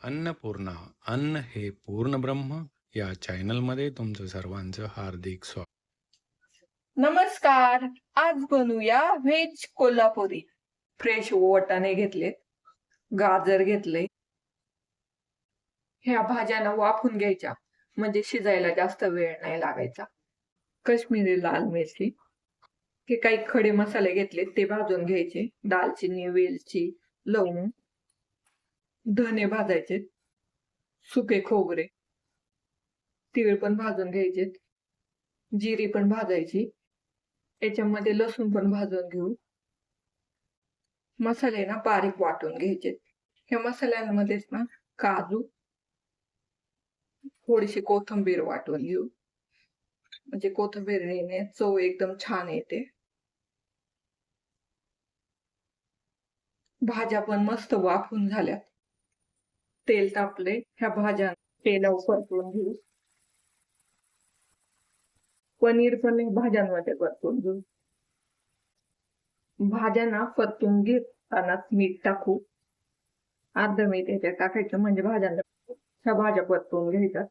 अन्नपूर्णा अन्न हे पूर्ण ब्रह्म या चॅनलमध्ये तुमचं सर्वांचं हार्दिक स्वागत. नमस्कार. आज बनवूया व्हेज कोल्हापुरी. फ्रेश वाटाणे घेतलेत, गाजर घेतले. ह्या भाज्यांना वाफून घ्यायच्या म्हणजे शिजायला जास्त वेळ नाही लागायचा. काश्मीरी लाल मिरची, हे काही खडे मसाले घेतले ते भाजून घ्यायचे. दालचिनी, वेलची, लवंग, धने भाजायचे, सुके खोबरे, तीळ पण भाजून घ्यायचे, जिरी पण भाजायची. याच्यामध्ये लसूण पण भाजून घेऊ. मसाले ना बारीक वाटून घ्यायचे. ह्या मसाल्यांमध्येच ना काजू, थोडीशी कोथिंबीर वाटून घेऊ, म्हणजे कोथिंबीरीने चव एकदम छान येते. भाज्या पण मस्त वाफून झाल्यात. तेल तापले, ह्या भाज्या तेलावर परतून घेऊ. पनीर पण हे भाज्यांमध्ये परतून घेऊ. भाज्या ना परतून घेतानाच मीठ टाकू. अर्धा मीठ याच्यात टाकायचं म्हणजे भाज्यांना ह्या भाज्या परतून घ्यायच्या.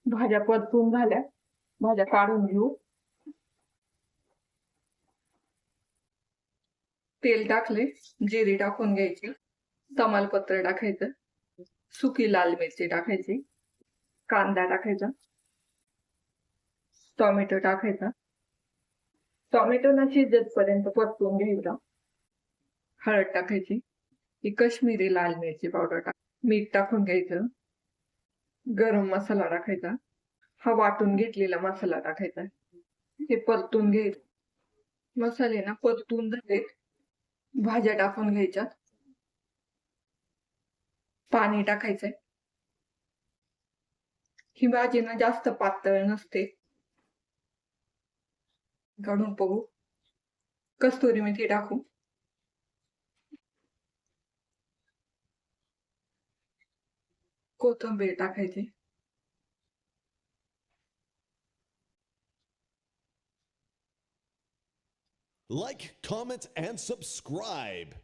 भाज्या परतून झाल्या, भाज्या काढून घेऊ. तेल टाकले, जिरे टाकून घ्यायची, तमालपत्र टाकायचं, सुकी लाल मिरची टाकायची, कांदा टाकायचा, टोमॅटो टाकायचा. टोमॅटो ना शिजेपर्यंत परतून घ्यायचा. हळद टाकायची, ही काश्मीरी लाल मिरची पावडर टाक, मीठ टाकून घ्यायचं, गरम मसाला टाकायचा, हा वाटून घेतलेला मसाला टाकायचा, हे परतून घ्यायचं. मसाले ना परतून झालेत, भाज्या टाकून घ्यायच्या, पाणी टाकायचंय. ही भाजी ना जास्त पातळ नसते. काढून बघू. कस्तुरी मेथी टाकू, कोथिंबीर टाकायची, Like, comment, and subscribe.